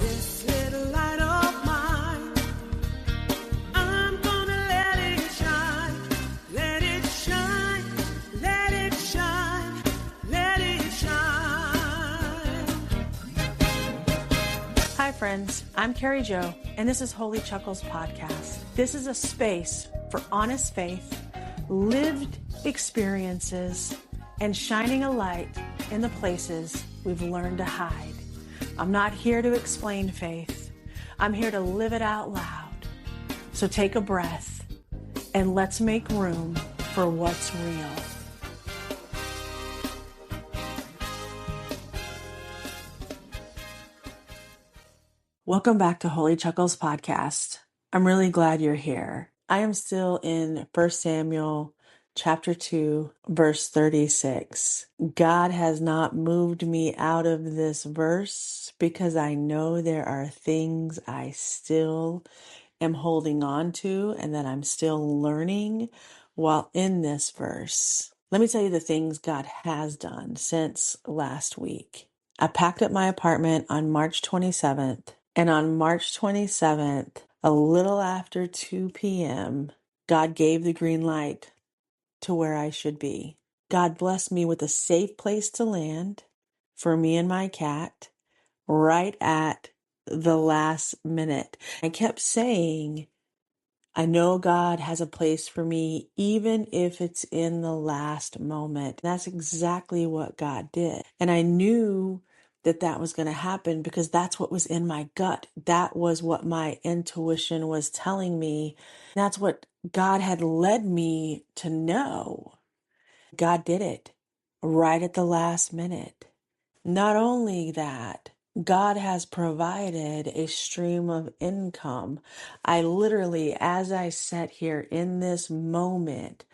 This little light of mine, I'm gonna let it shine. Let it shine, let it shine, let it shine. Hi, friends. I'm Carrie Jo, and this is Holy Chuckles Podcast. This is a space for honest faith, lived experiences, and shining a light in the places we've learned to hide. I'm not here to explain faith. I'm here to live it out loud. So take a breath and let's make room for what's real. Welcome back to Holy Chuckles Podcast. I'm really glad you're here. I am still in 1 Samuel chapter 2, verse 36. God has not moved me out of this verse because I know there are things I still am holding on to and that I'm still learning while in this verse. Let me tell you the things God has done since last week. I packed up my apartment on March 27th, and on March 27th, a little after 2 p.m., God gave the green light to where I should be. God blessed me with a safe place to land for me and my cat right at the last minute. I kept saying, I know God has a place for me, even if it's in the last moment. That's exactly what God did. And I knew that that was going to happen because that's what was in my gut. That was what my intuition was telling me. That's what God had led me to know. God did it right at the last minute. Not only that, God has provided a stream of income. I literally, as I sat here in this moment,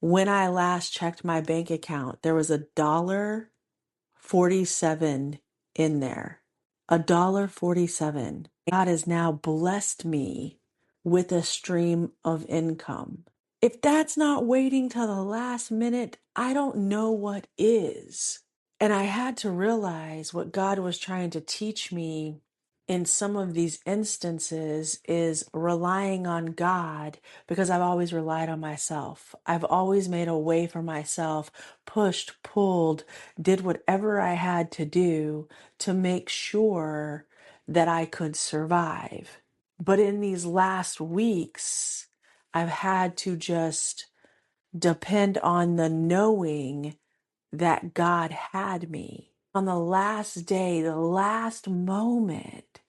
when I last checked my bank account, there was $1.47 in there. $1.47. God has now blessed me with a stream of income. If that's not waiting till the last minute, I don't know what is. And I had to realize what God was trying to teach me in some of these instances is relying on God, because I've always relied on myself. I've always made a way for myself, pushed, pulled, did whatever I had to do to make sure that I could survive. But in these last weeks, I've had to just depend on the knowing that God had me. On the last day, the last moment,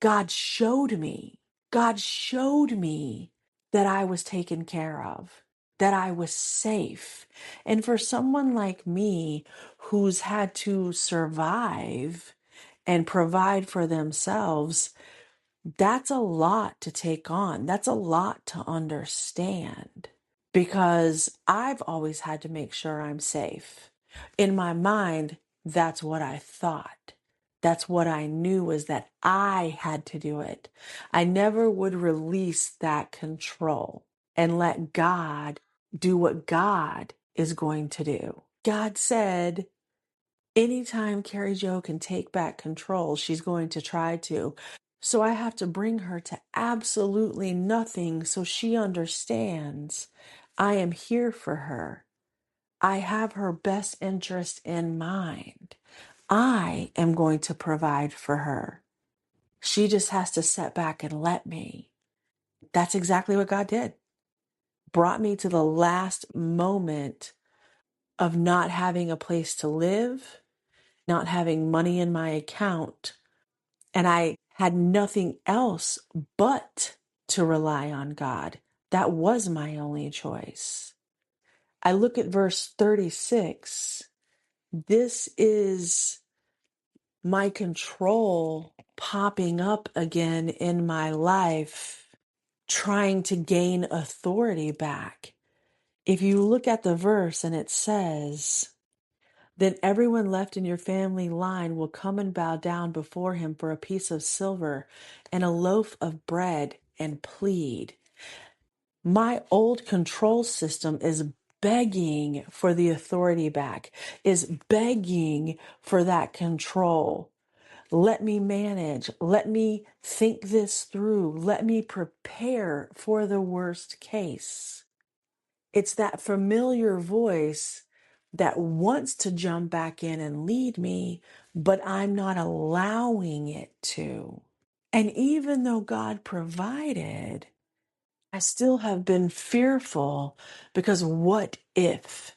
God showed me that I was taken care of, that I was safe. And for someone like me who's had to survive and provide for themselves, that's a lot to take on. That's a lot to understand because I've always had to make sure I'm safe. In my mind, that's what I thought. That's what I knew, was that I had to do it. I never would release that control and let God do what God is going to do. God said, anytime Carrie Jo can take back control, she's going to try to. So I have to bring her to absolutely nothing so she understands I am here for her. I have her best interest in mind. I am going to provide for her. She just has to sit back and let me. That's exactly what God did. Brought me to the last moment of not having a place to live, not having money in my account, and I had nothing else but to rely on God. That was my only choice. I look at verse 36. This is my control popping up again in my life, trying to gain authority back. If you look at the verse and it says, then everyone left in your family line will come and bow down before him for a piece of silver and a loaf of bread and plead. My old control system is begging for the authority back, is begging for that control. Let me manage. Let me think this through. Let me prepare for the worst case. It's that familiar voice that wants to jump back in and lead me, but I'm not allowing it to. And even though God provided, I still have been fearful because what if?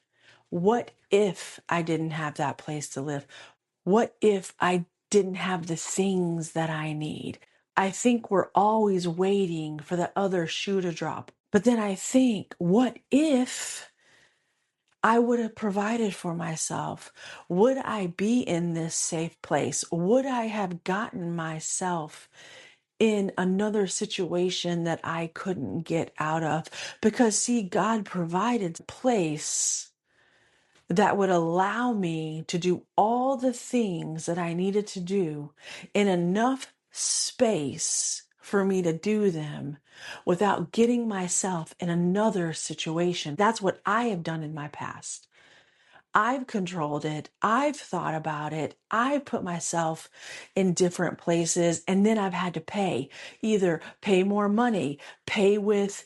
What if I didn't have that place to live? What if I didn't have the things that I need? I think we're always waiting for the other shoe to drop. But then I think, what if I would have provided for myself? Would I be in this safe place? Would I have gotten myself in another situation that I couldn't get out of? Because, see, God provided a place that would allow me to do all the things that I needed to do in enough space for me to do them without getting myself in another situation. That's what I have done in my past. I've controlled it. I've thought about it. I've put myself in different places, and then I've had to pay, either pay more money, pay with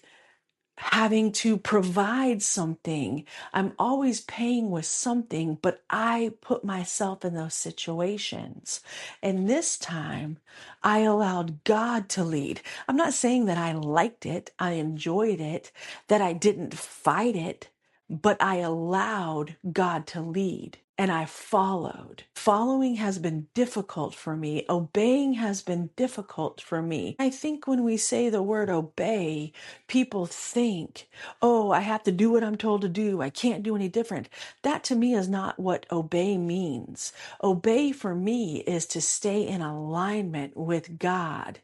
having to provide something. I'm always paying with something, but I put myself in those situations. And this time, I allowed God to lead. I'm not saying that I liked it, I enjoyed it, that I didn't fight it, but I allowed God to lead. And I followed. Following has been difficult for me. Obeying has been difficult for me. I think when we say the word obey, people think, oh, I have to do what I'm told to do. I can't do any different. That to me is not what obey means. Obey for me is to stay in alignment with God.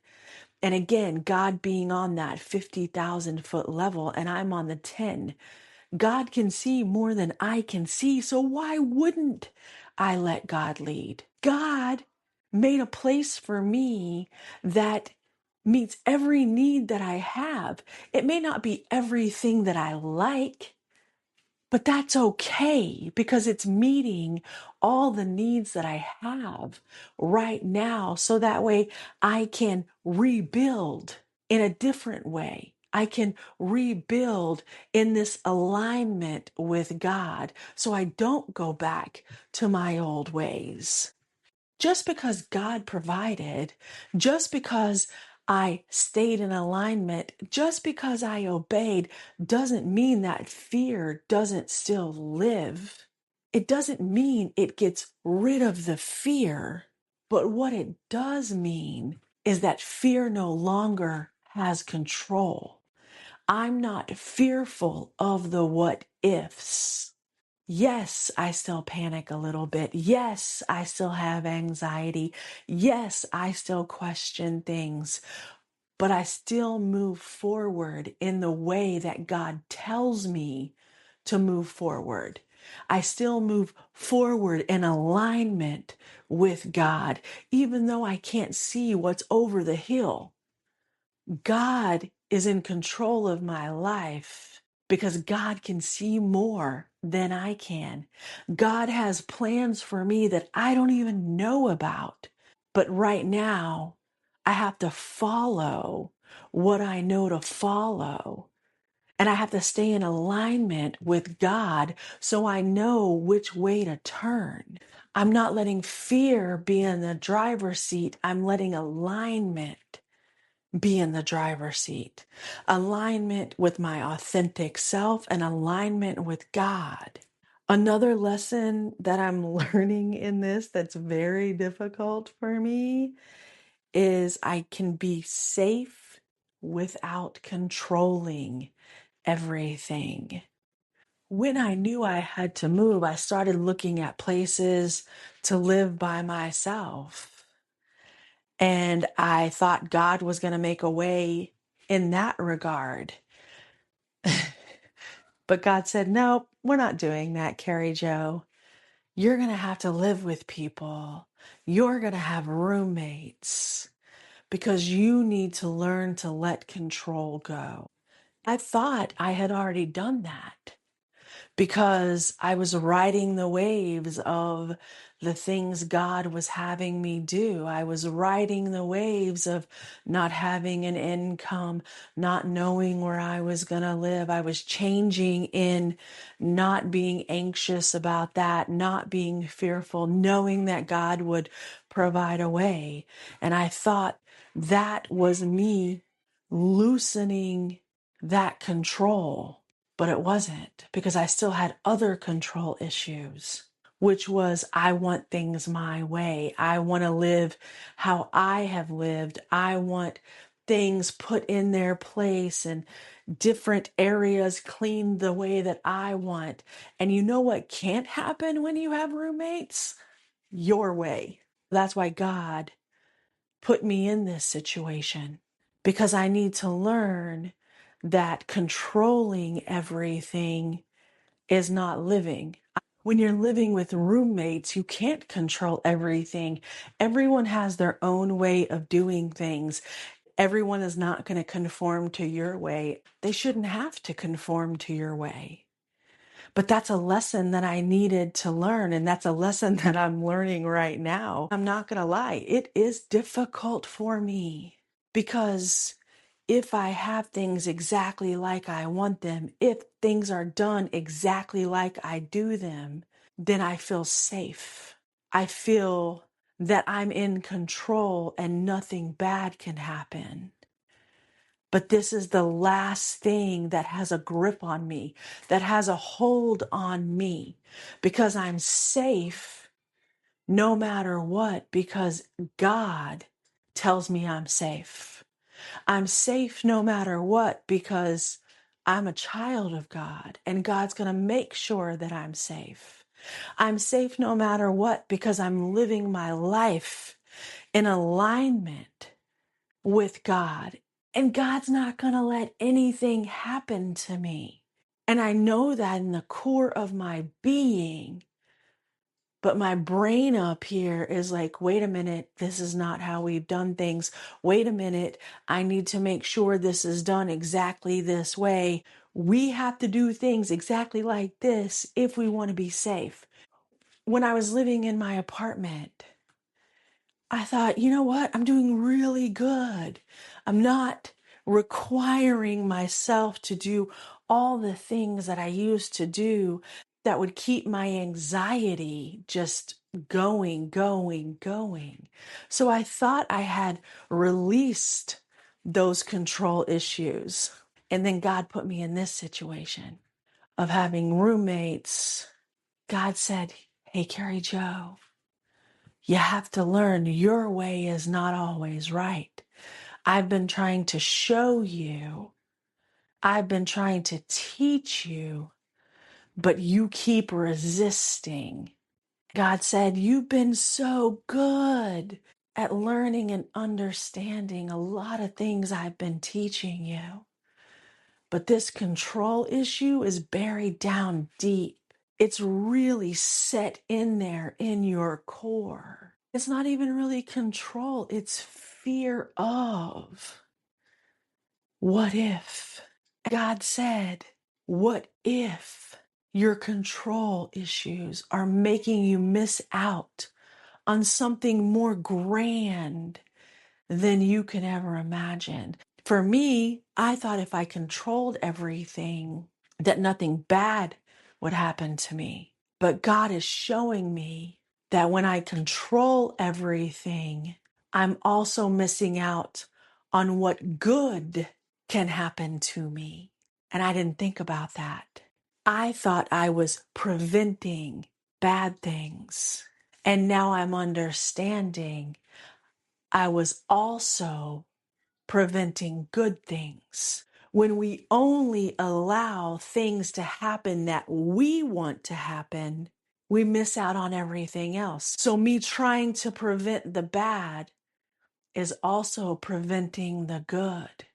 And again, God being on that 50,000 foot level and I'm on the 10. God can see more than I can see. So why wouldn't I let God lead? God made a place for me that meets every need that I have. It may not be everything that I like, but that's okay because it's meeting all the needs that I have right now. So that way I can rebuild in a different way. I can rebuild in this alignment with God so I don't go back to my old ways. Just because God provided, just because I stayed in alignment, just because I obeyed, doesn't mean that fear doesn't still live. It doesn't mean it gets rid of the fear. But what it does mean is that fear no longer has control. I'm not fearful of the what ifs. Yes, I still panic a little bit. Yes, I still have anxiety. Yes, I still question things, but I still move forward in the way that God tells me to move forward. I still move forward in alignment with God, even though I can't see what's over the hill. God is in control of my life because God can see more than I can. God has plans for me that I don't even know about. But right now, I have to follow what I know to follow. And I have to stay in alignment with God so I know which way to turn. I'm not letting fear be in the driver's seat. I'm letting alignment be in the driver's seat. Alignment with my authentic self and alignment with God. Another lesson that I'm learning in this that's very difficult for me is I can be safe without controlling everything. When I knew I had to move, I started looking at places to live by myself. And I thought God was going to make a way in that regard. But God said, no, we're not doing that, Carrie Joe. You're going to have to live with people. You're going to have roommates because you need to learn to let control go. I thought I had already done that because I was riding the waves of the things God was having me do. I was riding the waves of not having an income, not knowing where I was going to live. I was changing in not being anxious about that, not being fearful, knowing that God would provide a way. And I thought that was me loosening that control. But it wasn't, because I still had other control issues, which was I want things my way. I want to live how I have lived. I want things put in their place and different areas cleaned the way that I want. And you know what can't happen when you have roommates? Your way. That's why God put me in this situation, because I need to learn that controlling everything is not living. When you're living with roommates, you can't control everything. Everyone has their own way of doing things. Everyone is not going to conform to your way. They shouldn't have to conform to your way. But that's a lesson that I needed to learn. And that's a lesson that I'm learning right now. I'm not going to lie. It is difficult for me, because if I have things exactly like I want them, if things are done exactly like I do them, then I feel safe. I feel that I'm in control and nothing bad can happen. But this is the last thing that has a grip on me, that has a hold on me, because I'm safe no matter what, because God tells me I'm safe. I'm safe no matter what, because I'm a child of God and God's going to make sure that I'm safe. I'm safe no matter what, because I'm living my life in alignment with God. And God's not going to let anything happen to me. And I know that in the core of my being. But my brain up here is like, wait a minute, this is not how we've done things. Wait a minute, I need to make sure this is done exactly this way. We have to do things exactly like this if we want to be safe. When I was living in my apartment, I thought, you know what? I'm doing really good. I'm not requiring myself to do all the things that I used to do that would keep my anxiety just going, going, going. So I thought I had released those control issues. And then God put me in this situation of having roommates. God said, hey, Carrie Joe, you have to learn your way is not always right. I've been trying to show you, I've been trying to teach you, but you keep resisting. God said, you've been so good at learning and understanding a lot of things I've been teaching you. But this control issue is buried down deep. It's really set in there in your core. It's not even really control, it's fear of. What if? God said, what if your control issues are making you miss out on something more grand than you can ever imagine? For me, I thought if I controlled everything, that nothing bad would happen to me. But God is showing me that when I control everything, I'm also missing out on what good can happen to me. And I didn't think about that. I thought I was preventing bad things. And now I'm understanding I was also preventing good things. When we only allow things to happen that we want to happen, we miss out on everything else. So me trying to prevent the bad is also preventing the good.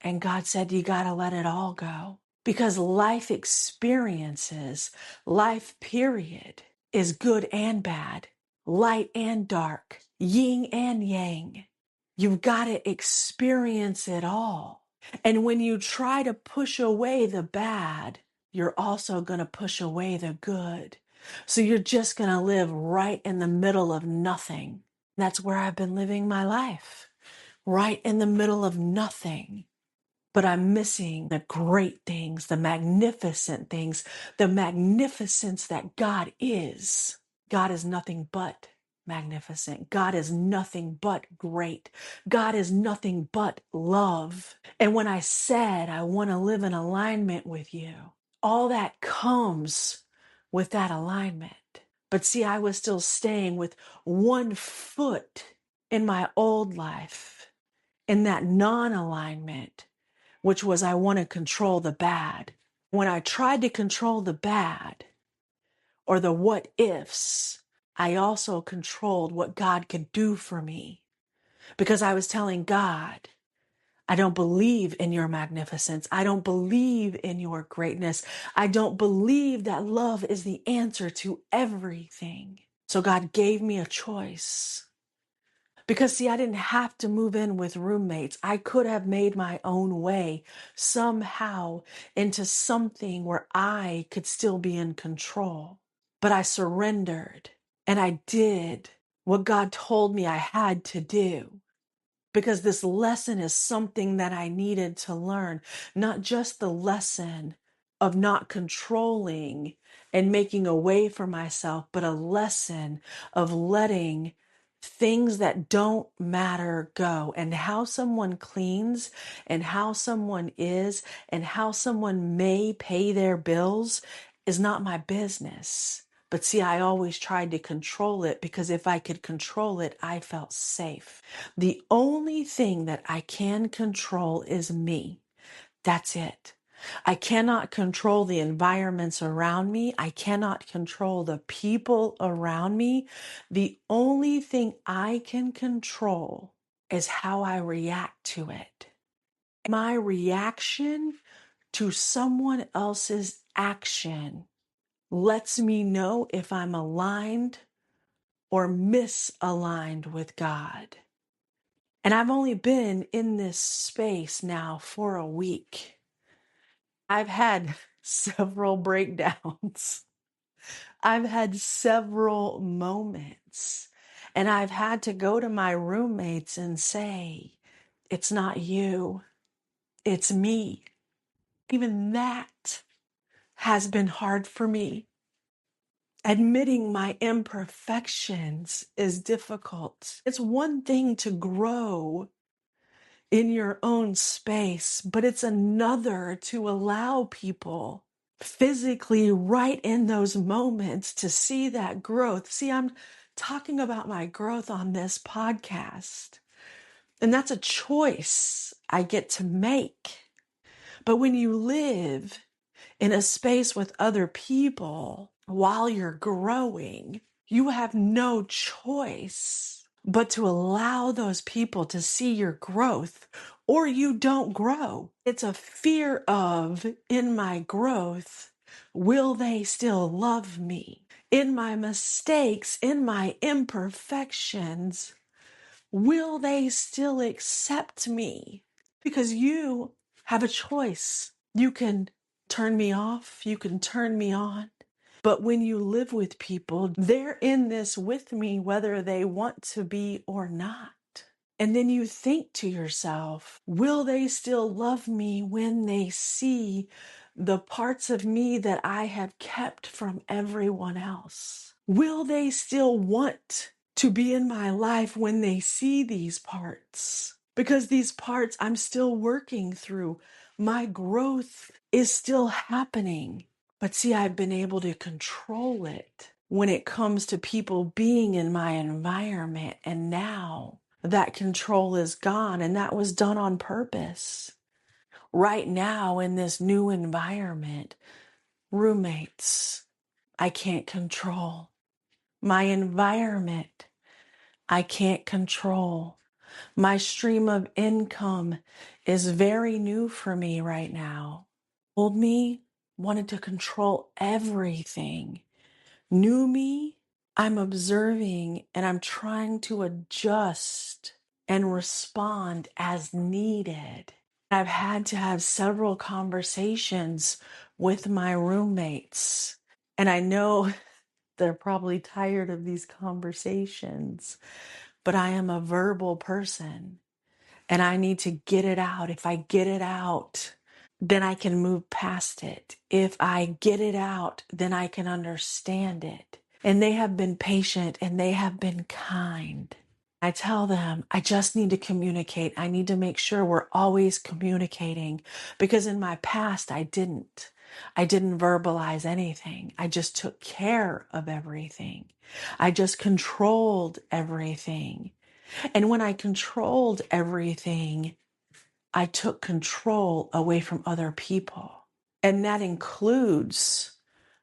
And God said, you got to let it all go, because life experiences, life period, is good and bad, light and dark, yin and yang. You've got to experience it all. And when you try to push away the bad, you're also going to push away the good. So you're just going to live right in the middle of nothing. That's where I've been living my life, right in the middle of nothing. But I'm missing the great things, the magnificent things, the magnificence that God is. God is nothing but magnificent. God is nothing but great. God is nothing but love. And when I said I want to live in alignment with you, all that comes with that alignment. But see, I was still staying with one foot in my old life, in that non alignment, which was I want to control the bad. When I tried to control the bad or the what ifs, I also controlled what God could do for me because I was telling God, I don't believe in your magnificence. I don't believe in your greatness. I don't believe that love is the answer to everything. So God gave me a choice. Because, see, I didn't have to move in with roommates. I could have made my own way somehow into something where I could still be in control. But I surrendered and I did what God told me I had to do. Because this lesson is something that I needed to learn, not just the lesson of not controlling and making a way for myself, but a lesson of letting things that don't matter go, and how someone cleans and how someone is and how someone may pay their bills is not my business. But see, I always tried to control it because if I could control it, I felt safe. The only thing that I can control is me. That's it. I cannot control the environments around me. I cannot control the people around me. The only thing I can control is how I react to it. My reaction to someone else's action lets me know if I'm aligned or misaligned with God. And I've only been in this space now for a week. I've had several breakdowns. I've had several moments. And I've had to go to my roommates and say, it's not you, it's me. Even that has been hard for me. Admitting my imperfections is difficult. It's one thing to grow in your own space, but it's another to allow people physically right in those moments to see that growth. See, I'm talking about my growth on this podcast, and that's a choice I get to make. But when you live in a space with other people while you're growing, you have no choice but to allow those people to see your growth, or you don't grow. It's a fear of, in my growth, will they still love me? In my mistakes, in my imperfections, will they still accept me? Because you have a choice. You can turn me off, you can turn me on. But when you live with people, they're in this with me, whether they want to be or not. And then you think to yourself, will they still love me when they see the parts of me that I have kept from everyone else? Will they still want to be in my life when they see these parts? Because these parts I'm still working through. My growth is still happening. But see, I've been able to control it when it comes to people being in my environment. And now that control is gone, and that was done on purpose. Right now, in this new environment, roommates, I can't control. My environment, I can't control. My stream of income is very new for me right now. Old me wanted to control everything. New me, I'm observing and I'm trying to adjust and respond as needed. I've had to have several conversations with my roommates. And I know they're probably tired of these conversations, but I am a verbal person and I need to get it out. If I get it out, then I can move past it. If I get it out, then I can understand it. And they have been patient and they have been kind. I tell them, I just need to communicate. I need to make sure we're always communicating because in my past, I didn't. I didn't verbalize anything. I just took care of everything. I just controlled everything. And when I controlled everything, I took control away from other people. And that includes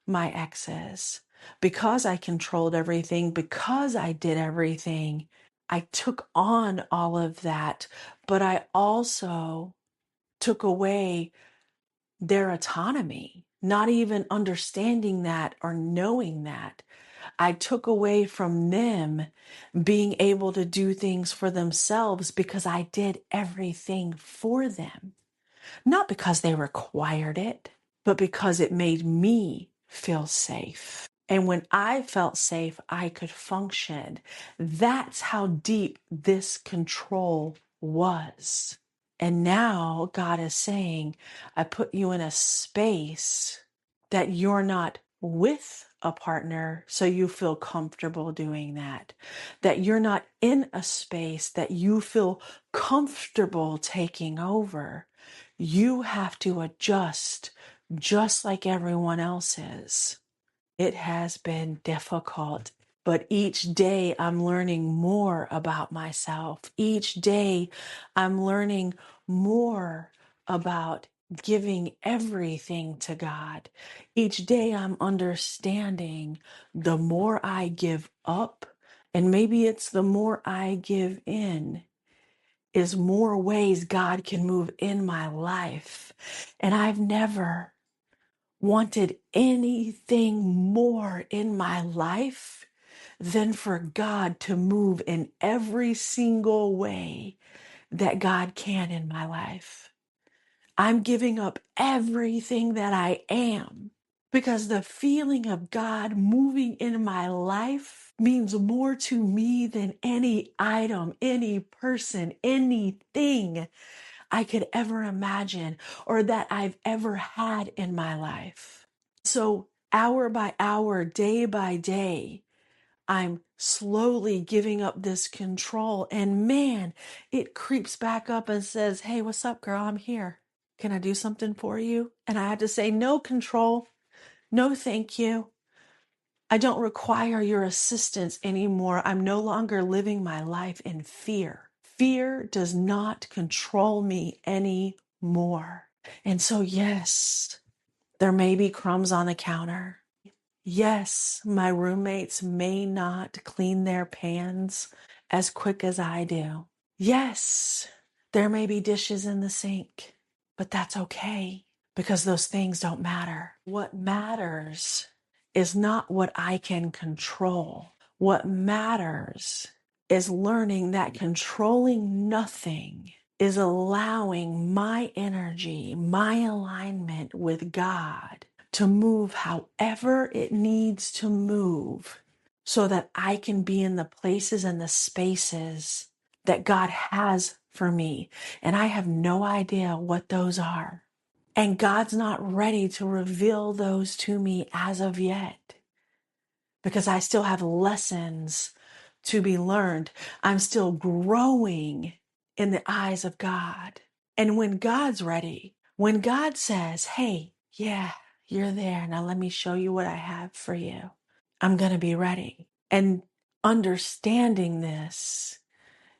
my exes. Because I controlled everything, because I did everything, I took on all of that, but I also took away their autonomy, not even understanding that or knowing that. I took away from them being able to do things for themselves because I did everything for them, not because they required it, but because it made me feel safe. And when I felt safe, I could function. That's how deep this control was. And now God is saying, I put you in a space that you're not with a partner, so you feel comfortable doing that. That you're not in a space that you feel comfortable taking over. You have to adjust just like everyone else is. It has been difficult, but each day I'm learning more about myself. Each day I'm learning more about giving everything to God. Each day I'm understanding the more I give up, and maybe it's the more I give in, is more ways God can move in my life. And I've never wanted anything more in my life than for God to move in every single way that God can in my life. I'm giving up everything that I am because the feeling of God moving in my life means more to me than any item, any person, anything I could ever imagine or that I've ever had in my life. So, hour by hour, day by day, I'm slowly giving up this control. And man, it creeps back up and says, Hey, what's up, girl? I'm here. Can I do something for you? And I had to say, No control. No, thank you. I don't require your assistance anymore. I'm no longer living my life in fear. Fear does not control me anymore. And so, yes, there may be crumbs on the counter. Yes, my roommates may not clean their pans as quick as I do. Yes, there may be dishes in the sink, but that's okay because those things don't matter. What matters is not what I can control. What matters is learning that controlling nothing is allowing my energy, my alignment with God to move however it needs to move so that I can be in the places and the spaces that God has for me. And I have no idea what those are. And God's not ready to reveal those to me as of yet because I still have lessons to be learned. I'm still growing in the eyes of God. And when God's ready, when God says, Hey, yeah, you're there. Now let me show you what I have for you. I'm going to be ready. And understanding this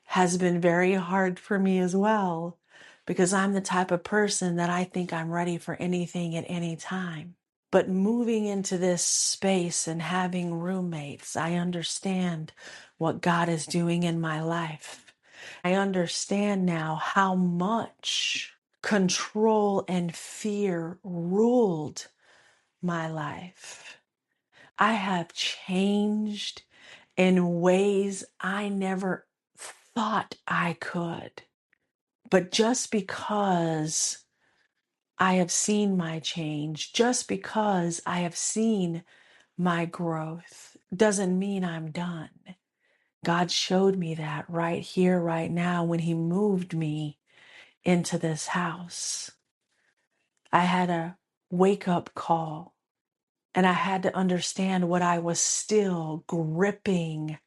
has been very hard for me as well, because I'm the type of person that I think I'm ready for anything at any time. But moving into this space and having roommates, I understand what God is doing in my life. I understand now how much control and fear ruled my life. I have changed in ways I never thought I could But just because I have seen my change, just because I have seen my growth, doesn't mean I'm done. God showed me that right here, right now, when He moved me into this house. I had a wake up call, and I had to understand what I was still gripping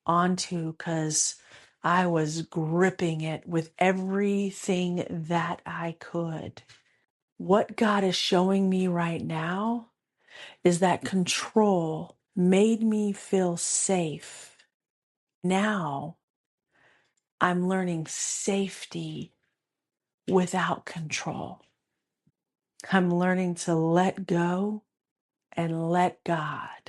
onto, because I was gripping it with everything that I could. What God is showing me right now is that control made me feel safe. Now I'm learning safety without control. I'm learning to let go and let God.